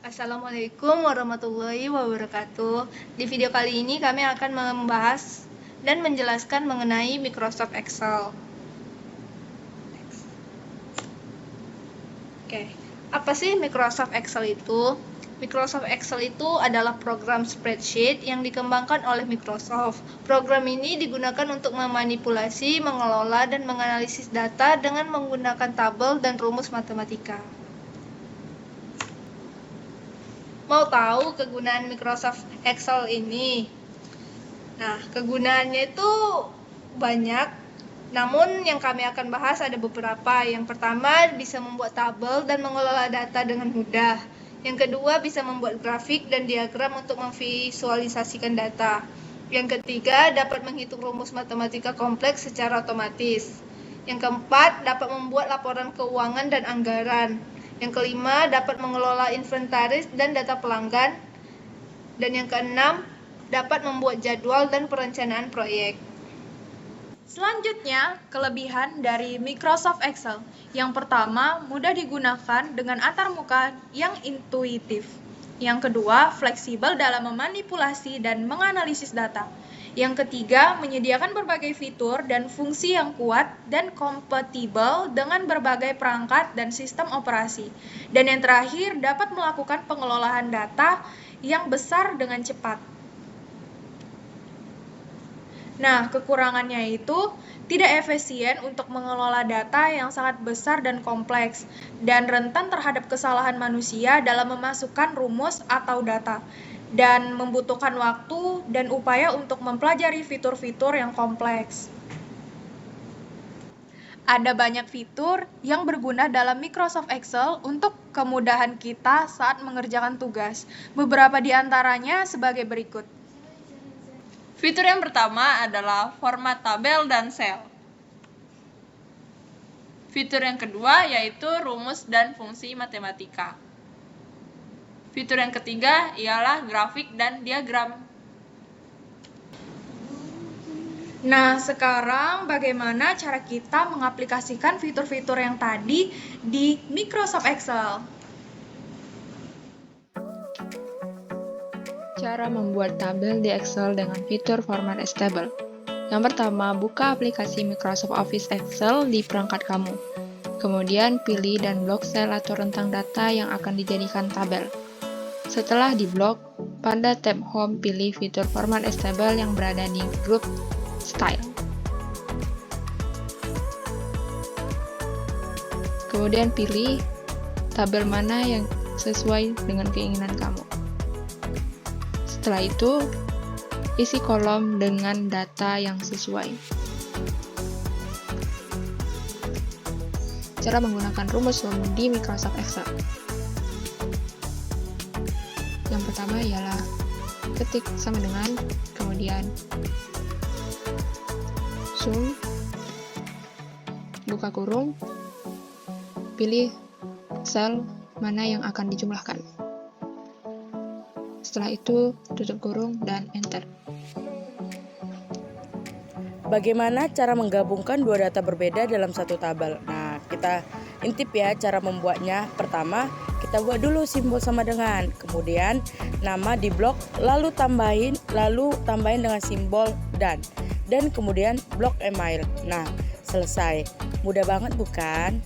Assalamualaikum warahmatullahi wabarakatuh. Di video kali ini kami akan membahas dan menjelaskan mengenai Microsoft Excel. Oke, apa sih Microsoft Excel itu? Microsoft Excel itu adalah program spreadsheet yang dikembangkan oleh Microsoft. Program ini digunakan untuk memanipulasi, mengelola, dan menganalisis data dengan menggunakan tabel dan rumus matematika. Mau tahu kegunaan Microsoft Excel ini? Nah, kegunaannya itu banyak, namun yang kami akan bahas ada beberapa. Yang pertama, bisa membuat tabel dan mengelola data dengan mudah. Yang kedua, bisa membuat grafik dan diagram untuk memvisualisasikan data. Yang ketiga, dapat menghitung rumus matematika kompleks secara otomatis. Yang keempat, dapat membuat laporan keuangan dan anggaran. Yang kelima, dapat mengelola inventaris dan data pelanggan. Dan yang keenam, dapat membuat jadwal dan perencanaan proyek. Selanjutnya, kelebihan dari Microsoft Excel. Yang pertama, mudah digunakan dengan antarmuka yang intuitif. Yang kedua, fleksibel dalam memanipulasi dan menganalisis data. Yang ketiga, menyediakan berbagai fitur dan fungsi yang kuat dan kompatibel dengan berbagai perangkat dan sistem operasi. Dan yang terakhir, dapat melakukan pengelolaan data yang besar dengan cepat. Nah, kekurangannya itu tidak efisien untuk mengelola data yang sangat besar dan kompleks, dan rentan terhadap kesalahan manusia dalam memasukkan rumus atau data, dan membutuhkan waktu dan upaya untuk mempelajari fitur-fitur yang kompleks. Ada banyak fitur yang berguna dalam Microsoft Excel untuk kemudahan kita saat mengerjakan tugas. Beberapa di antaranya sebagai berikut. Fitur yang pertama adalah format tabel dan sel. Fitur yang kedua yaitu rumus dan fungsi matematika. Fitur yang ketiga ialah grafik dan diagram. Nah, sekarang bagaimana cara kita mengaplikasikan fitur-fitur yang tadi di Microsoft Excel? Cara membuat tabel di Excel dengan fitur Format as Table. Yang pertama, buka aplikasi Microsoft Office Excel di perangkat kamu. Kemudian, pilih dan blok sel atau rentang data yang akan dijadikan tabel. Setelah diblok, pada tab Home pilih fitur Format as Table yang berada di grup Style. Kemudian pilih tabel mana yang sesuai dengan keinginan kamu. Setelah itu, isi kolom dengan data yang sesuai. Cara menggunakan rumus di Microsoft Excel. Yang pertama ialah ketik sama dengan, kemudian sum, buka kurung, pilih sel mana yang akan dijumlahkan. Setelah itu, tutup kurung dan enter. Bagaimana cara menggabungkan dua data berbeda dalam satu tabel? Nah, kita intip ya cara membuatnya. Pertama, kita buat dulu simbol sama dengan, kemudian nama di blok, lalu tambahin dengan simbol dan kemudian blok email. Nah, selesai. Mudah banget bukan?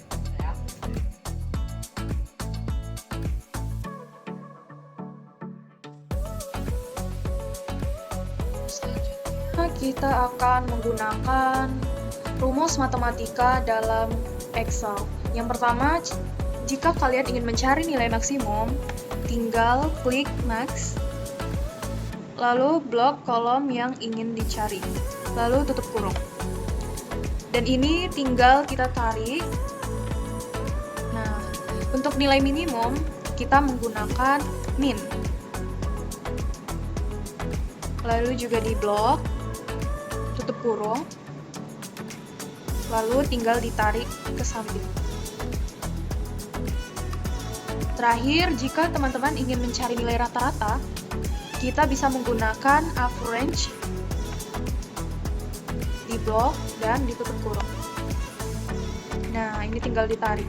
Kita akan menggunakan rumus matematika dalam Excel. Yang pertama, jika kalian ingin mencari nilai maksimum, tinggal klik Max, lalu blok kolom yang ingin dicari, lalu tutup kurung. Dan ini tinggal kita tarik. Nah, untuk nilai minimum, kita menggunakan min. Lalu juga di blok, tutup kurung, lalu tinggal ditarik ke samping. Terakhir, jika teman-teman ingin mencari nilai rata-rata, kita bisa menggunakan average di blok dan ditutup kurung. Nah, ini tinggal ditarik.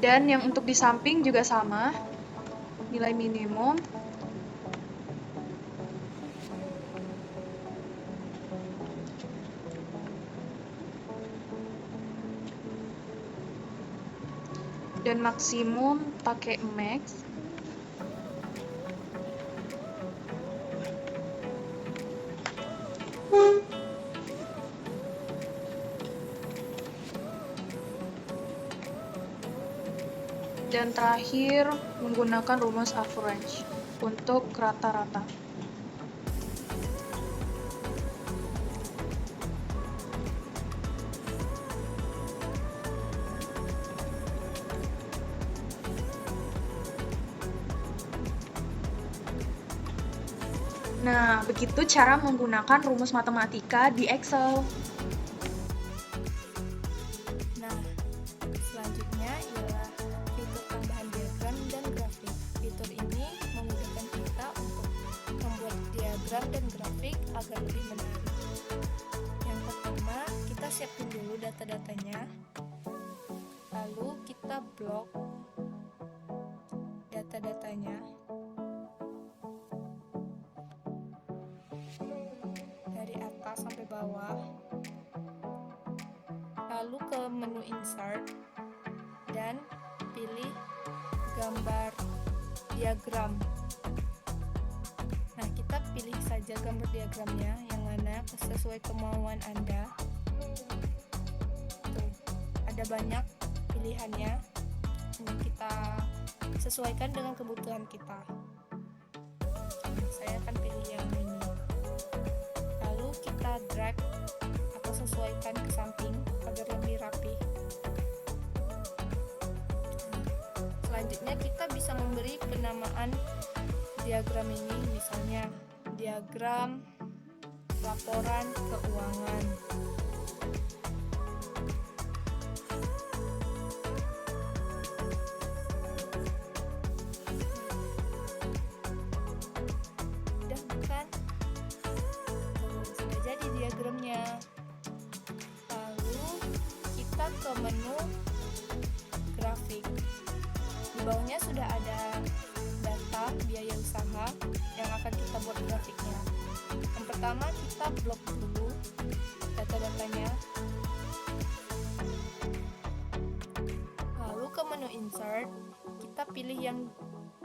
Dan yang untuk di samping juga sama, nilai minimum. Dan maksimum pakai max. Dan terakhir menggunakan rumus average untuk rata-rata. Nah, begitu cara menggunakan rumus matematika di Excel. Nah, selanjutnya ialah fitur tambahan diagram dan grafik. Fitur ini memudahkan kita untuk membuat diagram dan grafik agar lebih menarik. Yang pertama, kita siapin dulu data-datanya. Lalu kita blok data-datanya. Dari atas sampai bawah. Lalu ke menu insert dan pilih gambar diagram. Nah, kita pilih saja gambar diagramnya yang mana sesuai kemauan Anda. Tuh, ada banyak pilihannya. Ini kita sesuaikan dengan kebutuhan kita. Saya akan pilih yang ini. Lalu kita drag atau sesuaikan ke samping agar lebih rapi. Selanjutnya kita bisa memberi penamaan diagram ini, misalnya diagram laporan keuangan. Udah bukan? Sudah jadi diagramnya. Lalu kita ke menu grafik. Di bawahnya sudah ada data biaya usaha yang akan kita buat grafiknya. Yang pertama kita blok dulu data-datanya. Lalu ke menu insert, kita pilih yang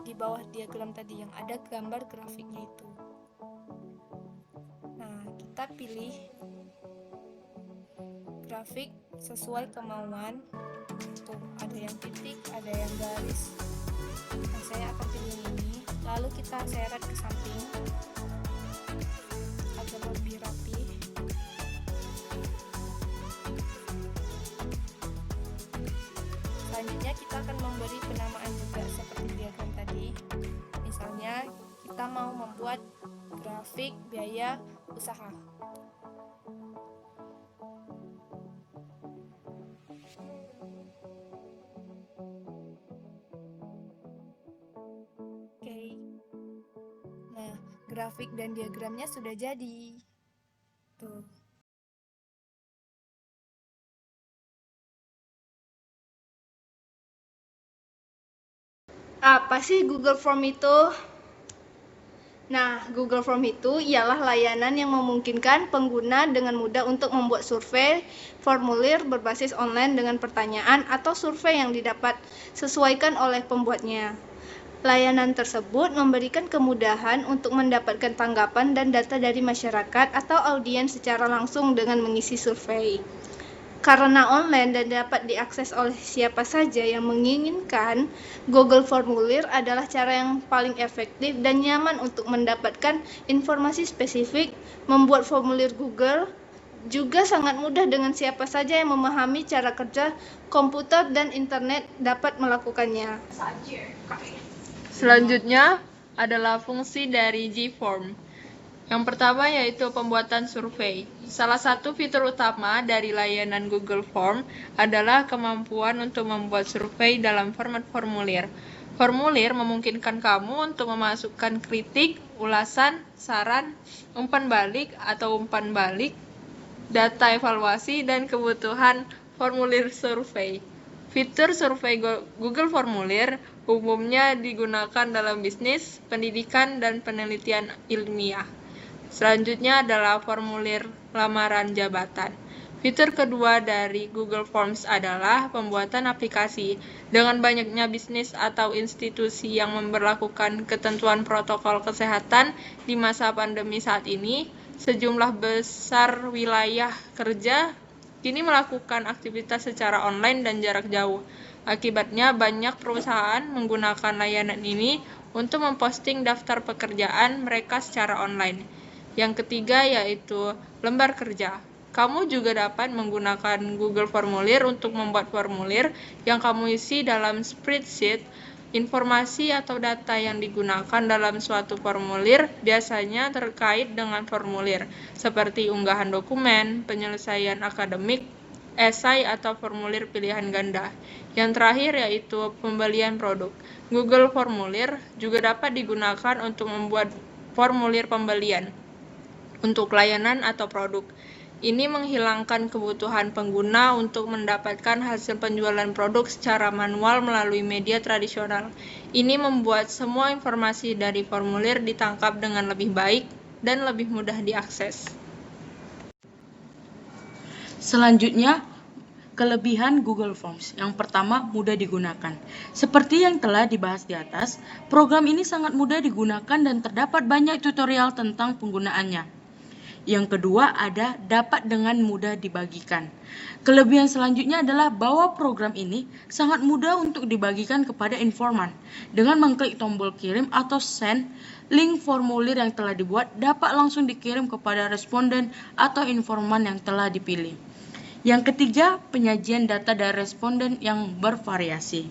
di bawah diagram tadi yang ada gambar grafiknya itu. Nah, kita pilih grafik sesuai kemauan. Tuh, ada yang titik, ada yang garis. Nah, saya akan pilih ini. Lalu kita seret ke samping agar lebih rapi. Selanjutnya kita akan memberi penamaan juga seperti diagram tadi. Misalnya kita mau membuat grafik biaya usaha. Nah, grafik dan diagramnya sudah jadi. Tuh. Apa sih Google Form itu? Nah, Google Form itu ialah layanan yang memungkinkan pengguna dengan mudah untuk membuat survei, formulir berbasis online dengan pertanyaan atau survei yang didapat sesuaikan oleh pembuatnya. Layanan tersebut memberikan kemudahan untuk mendapatkan tanggapan dan data dari masyarakat atau audiens secara langsung dengan mengisi survei. Karena online dan dapat diakses oleh siapa saja yang menginginkan, Google Formulir adalah cara yang paling efektif dan nyaman untuk mendapatkan informasi spesifik. Membuat formulir Google juga sangat mudah dengan siapa saja yang memahami cara kerja komputer dan internet dapat melakukannya. Selanjutnya adalah fungsi dari G-Form. Yang pertama yaitu pembuatan survei. Salah satu fitur utama dari layanan Google Form adalah kemampuan untuk membuat survei dalam format formulir. Formulir memungkinkan kamu untuk memasukkan kritik, ulasan, saran, umpan balik atau umpan balik, data evaluasi, dan kebutuhan formulir survei. Fitur survei Google Formulir umumnya digunakan dalam bisnis, pendidikan, dan penelitian ilmiah. Selanjutnya adalah formulir lamaran jabatan. Fitur kedua dari Google Forms adalah pembuatan aplikasi. Dengan banyaknya bisnis atau institusi yang memberlakukan ketentuan protokol kesehatan di masa pandemi saat ini, sejumlah besar wilayah kerja kini melakukan aktivitas secara online dan jarak jauh. Akibatnya, banyak perusahaan menggunakan layanan ini untuk memposting daftar pekerjaan mereka secara online. Yang ketiga yaitu lembar kerja. Kamu juga dapat menggunakan Google Formulir untuk membuat formulir yang kamu isi dalam spreadsheet. Informasi atau data yang digunakan dalam suatu formulir biasanya terkait dengan formulir, seperti unggahan dokumen, penyelesaian akademik, esai, atau formulir pilihan ganda. Yang terakhir yaitu pembelian produk. Google Formulir juga dapat digunakan untuk membuat formulir pembelian untuk layanan atau produk. Ini menghilangkan kebutuhan pengguna untuk mendapatkan hasil penjualan produk secara manual melalui media tradisional. Ini membuat semua informasi dari formulir ditangkap dengan lebih baik dan lebih mudah diakses. Selanjutnya, kelebihan Google Forms. Yang pertama, mudah digunakan. Seperti yang telah dibahas di atas, program ini sangat mudah digunakan dan terdapat banyak tutorial tentang penggunaannya. Yang kedua ada dapat dengan mudah dibagikan. Kelebihan selanjutnya adalah bahwa program ini sangat mudah untuk dibagikan kepada informan. Dengan mengklik tombol kirim atau send, link formulir yang telah dibuat dapat langsung dikirim kepada responden atau informan yang telah dipilih. Yang ketiga, penyajian data dari responden yang bervariasi.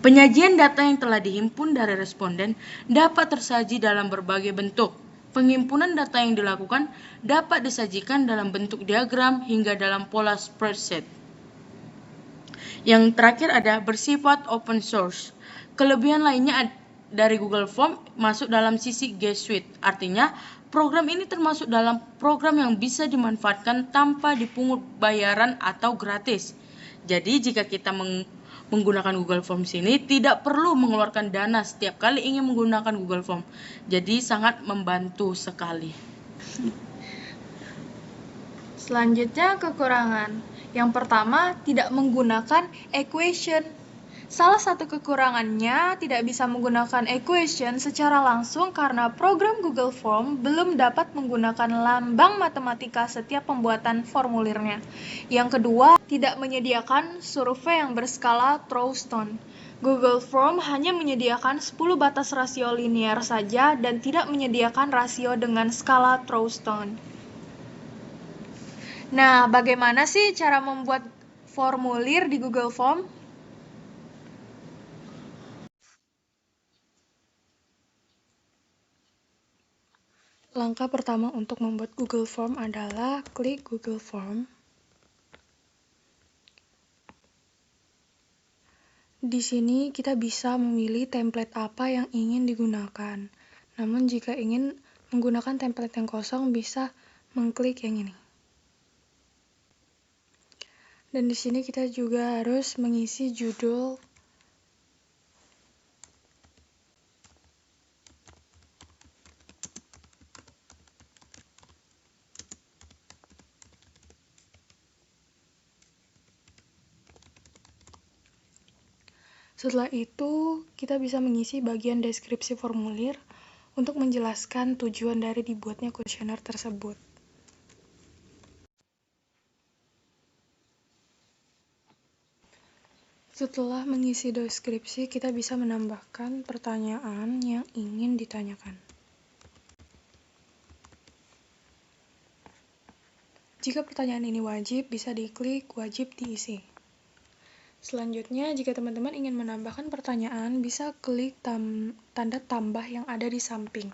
Penyajian data yang telah dihimpun dari responden dapat tersaji dalam berbagai bentuk. Pengimpunan data yang dilakukan dapat disajikan dalam bentuk diagram hingga dalam pola spreadsheet. Yang terakhir ada bersifat open source. Kelebihan lainnya dari Google Form masuk dalam sisi G Suite. Artinya, program ini termasuk dalam program yang bisa dimanfaatkan tanpa dipungut bayaran atau gratis. Jadi, jika kita menggunakan Google Forms ini tidak perlu mengeluarkan dana setiap kali ingin menggunakan Google Form. Jadi sangat membantu sekali. Selanjutnya kekurangan. Yang pertama, tidak menggunakan equation. Salah satu kekurangannya tidak bisa menggunakan equation secara langsung karena program Google Form belum dapat menggunakan lambang matematika setiap pembuatan formulirnya. Yang kedua, tidak menyediakan survei yang berskala Troughton. Google Form hanya menyediakan 10 batas rasio linear saja dan tidak menyediakan rasio dengan skala Troughton. Nah, bagaimana sih cara membuat formulir di Google Form? Langkah pertama untuk membuat Google Form adalah klik Google Form. Di sini kita bisa memilih template apa yang ingin digunakan. Namun jika ingin menggunakan template yang kosong, bisa mengklik yang ini. Dan di sini kita juga harus mengisi judul Setelah itu, kita bisa mengisi bagian deskripsi formulir untuk menjelaskan tujuan dari dibuatnya kuesioner tersebut. Setelah mengisi deskripsi, kita bisa menambahkan pertanyaan yang ingin ditanyakan. Jika pertanyaan ini wajib, bisa diklik wajib diisi. Selanjutnya, jika teman-teman ingin menambahkan pertanyaan, bisa klik tanda tambah yang ada di samping.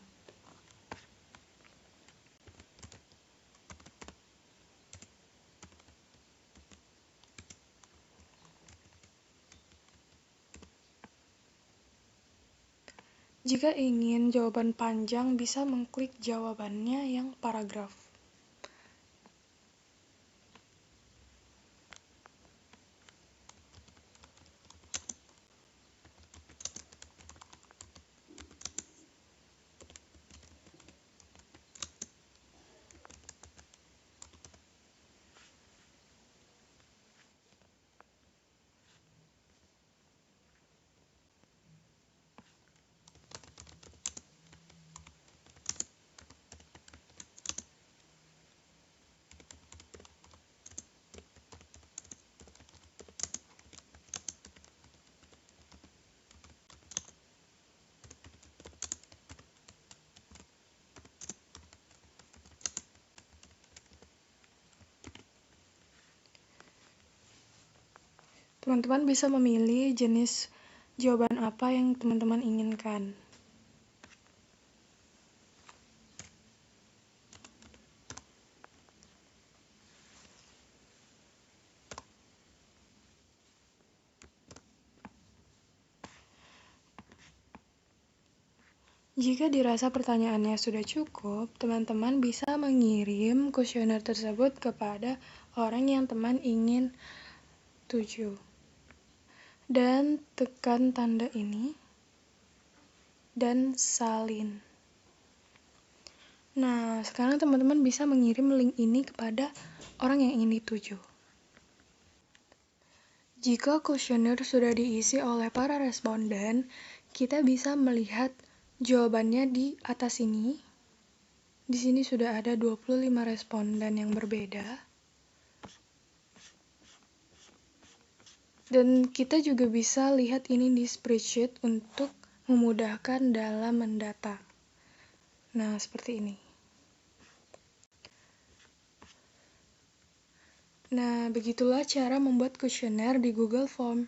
Jika ingin jawaban panjang, bisa mengklik jawabannya yang paragraf. Teman-teman bisa memilih jenis jawaban apa yang teman-teman inginkan. Jika dirasa pertanyaannya sudah cukup, teman-teman bisa mengirim kuesioner tersebut kepada orang yang teman ingin tuju. Dan tekan tanda ini dan salin. Nah, sekarang teman-teman bisa mengirim link ini kepada orang yang ingin dituju. Jika kuesioner sudah diisi oleh para responden, kita bisa melihat jawabannya di atas ini. Di sini sudah ada 25 responden yang berbeda. Dan kita juga bisa lihat ini di spreadsheet untuk memudahkan dalam mendata. Nah, seperti ini. Nah, begitulah cara membuat kuesioner di Google Form.